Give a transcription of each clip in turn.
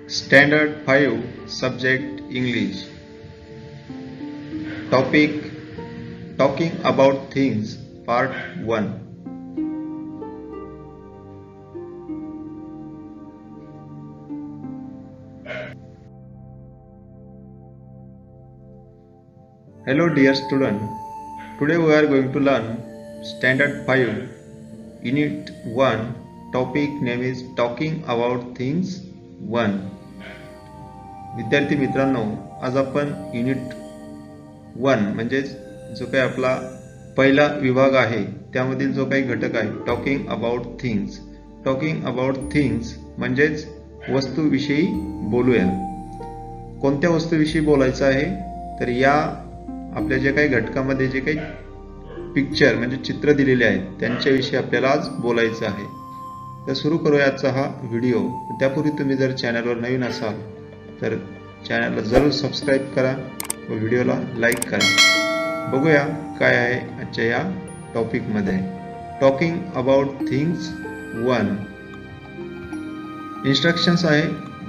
Standard 5 Subject English. Topic Talking about Things Part 1. Hello dear student. Today we are going to learn Standard 5 Unit 1. Topic name is Talking about Things 1. विद्यार्थी मित्रांनो, आज आपण unit 1 म्हणजे जो काही आपला पहिला विभाग आहे त्यामधील जो काही घटक आहे टॉकिंग अबाउट थिंग्स म्हणजेच वस्तूविषयी बोलूया. कोणत्या वस्तूविषयी बोलायचं आहे तर या आपल्या जे काही घटकामध्ये जे काही पिक्चर म्हणजे चित्र दिलेले आहेत त्यांच्याविषयी आपल्याला आज बोलायचं आहे. तर सुरू करूया आजचा हा व्हिडिओ. त्यापूर्वी तुम्ही जर चॅनलवर नवीन असाल तर चॅनलला जरूर सबस्क्राईब करा व व्हिडिओला लाईक करा. बघूया काय आहे आजच्या या टॉपिकमध्ये. Talking about things 1. इन्स्ट्रक्शन्स आहे.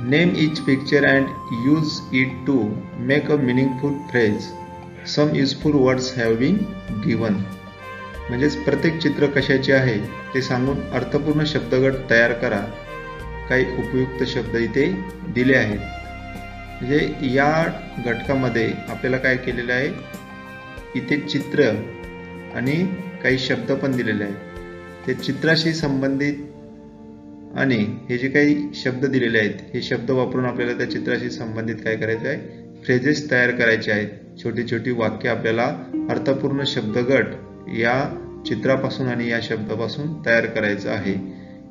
Name each picture and use it to make a meaningful phrase. Some useful words have been given. म्हणजेच प्रत्येक चित्र कशाचे आहे ते सांगून अर्थपूर्ण शब्दगट तयार करा. काही उपयुक्त शब्द इथे दिले आहेत. म्हणजे या घटकामध्ये आपल्याला काय केलेलं आहे, इथे चित्र आणि काही शब्द पण दिलेले आहेत. ते चित्राशी संबंधित आणि हे जे काही शब्द दिलेले आहेत हे शब्द वापरून आपल्याला त्या चित्राशी संबंधित काय करायचं आहे, फ्रेजेस तयार करायचे आहेत. छोटी छोटी वाक्य आपल्याला अर्थपूर्ण शब्दगट या चित्रापासून आणि या शब्दापासून तयार करायचं आहे.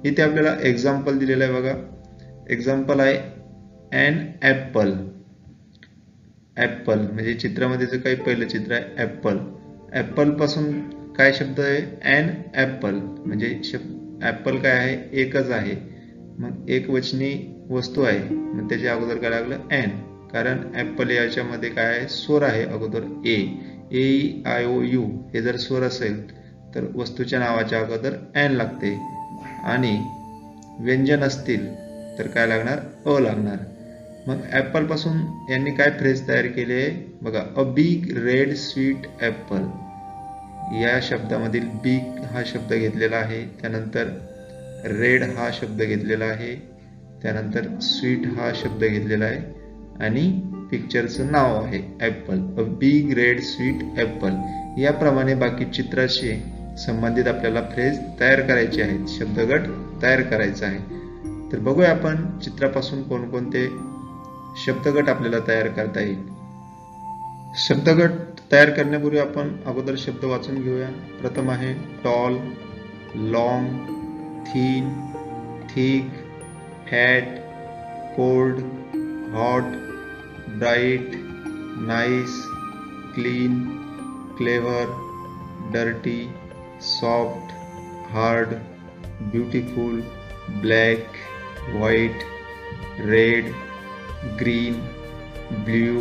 इथे आपल्याला एक्झाम्पल दिलेलं आहे बघा. एक्झाम्पल आहे एन ॲपल. ॲपल म्हणजे चित्रामध्ये जे काही पहिलं चित्र आहे ॲपल. ॲपल पासून काय शब्द आहे, एन ॲपल म्हणजे ॲपल काय आहे, एकच आहे. मग एक वचनी वस्तू आहे, मग त्याच्या अगोदर काय लागलं एन, कारण ॲपल याच्यामध्ये काय आहे, स्वर आहे अगोदर ए आय ओ यू. हे जर स्वर असेल तर वस्तूच्या नावाच्या अगोदर एन लागते आणि व्यंजन असतील तर काय लागणार, अ लागणार. मग ॲपल पासून यांनी काय फ्रेज तयार केले बघा. A big red sweet Apple. या शब्दामधील बिग हा शब्द घेतलेला आहे, त्यानंतर रेड हा शब्द घेतलेला आहे, त्यानंतर स्वीट हा शब्द घेतलेला आहे आणि पिक्चरचं नाव आहे Apple. A big red sweet Apple. याप्रमाणे बाकी चित्राशी संबंधित आपल्याला फ्रेज तयार करायचे आहेत, शब्दगट तयार करायचा आहे. तर बघूया आपण चित्रापासून कोणकोणते शब्दगट आपल्याला तयार करता येईल. शब्दगट तयार करण्यापूर्वी आपण अगोदर शब्द वाचून घेऊया. प्रथम आहे tall, long, thin, thick, fat, cold, hot, bright, nice, clean, clever, dirty, soft, hard, beautiful, black, white, red, green, blue,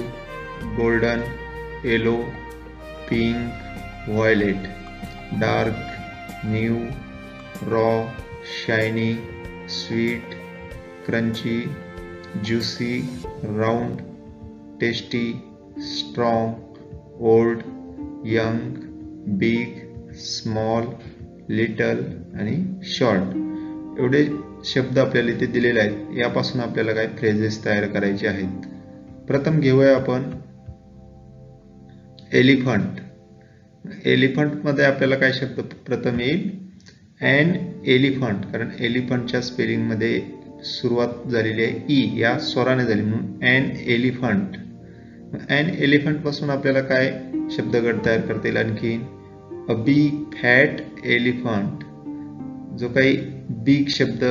golden, yellow, pink, violet, dark, new, raw, shiny, sweet, crunchy, juicy, round, tasty, strong, old, young, big, small, little आणि short. एवढे शब्द आपल्याला इथे दिलेले आहेत. यापासून आपल्याला काय फ्रेजेस तयार करायचे आहेत. प्रथम घेऊया आपण एलिफंट. एलिफंट मध्ये आपल्याला काय शब्द प्रथम येईल, एन एलिफंट, कारण एलिफंटच्या स्पेलिंग मध्ये सुरुवात झालेली आहे ई या स्वराने झाली म्हणून एन एलिफंट. एन एलिफंट पासून आपल्याला काय शब्दगट तयार करता येईल आणखी. A big fat elephant. जो काही बिग शब्द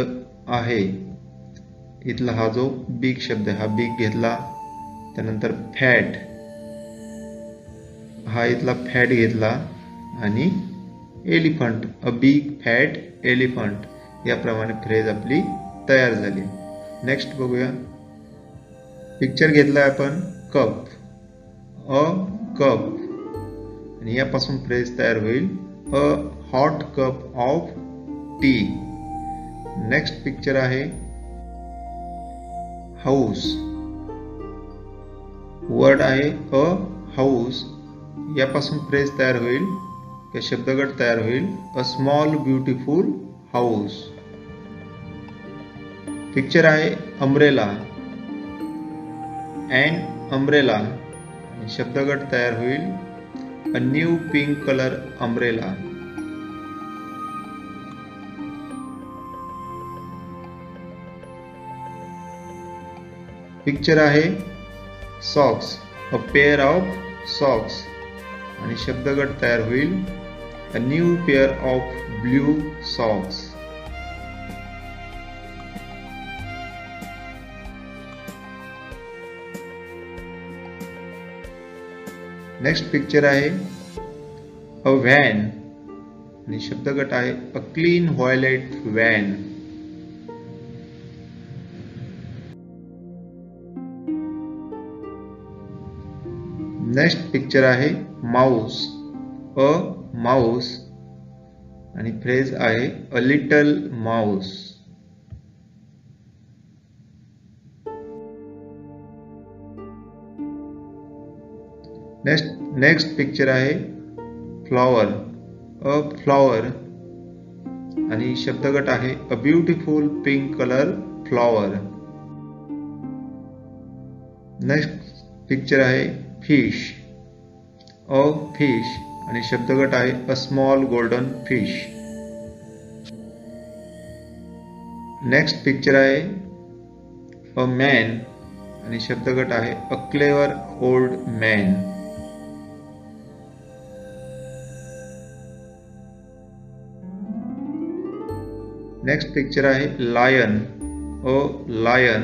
आहे इथला हा जो बिग शब्द आहे हा बिग घेतला, त्यानंतर फॅट हा इथला फॅट घेतला आणि elephant, a big fat elephant. याप्रमाणे फ्रेज आपली तयार झाली. नेक्स्ट बघूया. पिक्चर घेतला आपण कप, अ कप आणि यापासून फ्रेज तयार होईल a hot cup of T. Next picture आहे हाऊस. वर्ड आहे अ हाऊस, यापासून फ्रेज तयार होईल, शब्दगट तयार होईल a small beautiful house. Picture आहे अम्ब्रेला. अँड अम्ब्रेला, शब्दगट तयार होईल a new pink colour umbrella. Picture आहे socks. A pair of socks, आणि शब्दगट तयार होईल a new pair of blue socks. Next picture आहे अ व्हॅन, आणि शब्दगट आहे a clean violet van. Next picture आहे माऊस. अ माऊस, आणि फ्रेज आहे a little mouse. Next picture आहे फ्लॉवर. अ फ्लॉवर, आणि शब्दगट आहे a beautiful pink colour flower. Next picture आहे फिश. अ फिश, आणि शब्दगट आहे a small golden fish. Next picture आहे अ मॅन, आणि शब्दगट आहे a clever old man. Next picture आहे लायन. अ लायन,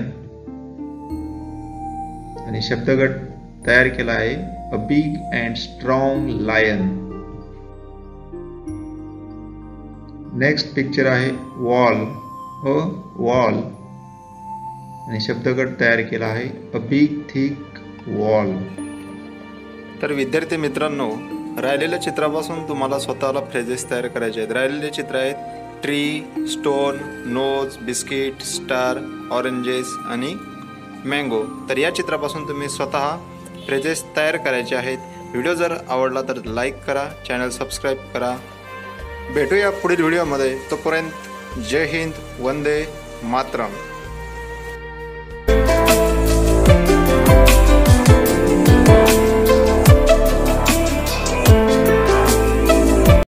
आणि शब्दगट तयार केला आहे a big and strong lion. Next picture आहे वॉल. अ वॉल, आणि शब्दगट तयार केला आहे अ बिग थिक वॉल. तर विद्यार्थी मित्रांनो, राहिलेल्या चित्रापासून तुम्हाला स्वतःला फ्रेजेस तयार करायचे आहेत. राहिलेले चित्र आहेत tree, stone, nose, biscuit, star, oranges आणि मँगो. तर या चित्रापासून तुम्ही स्वतः फ्रेजेस तयार करायचे आहेत. व्हिडिओ जर आवडला तर लाईक करा, चॅनल सबस्क्राईब करा. भेटूया पुढील व्हिडिओमध्ये. तोपर्यंत जय हिंद, वंदे मातरम.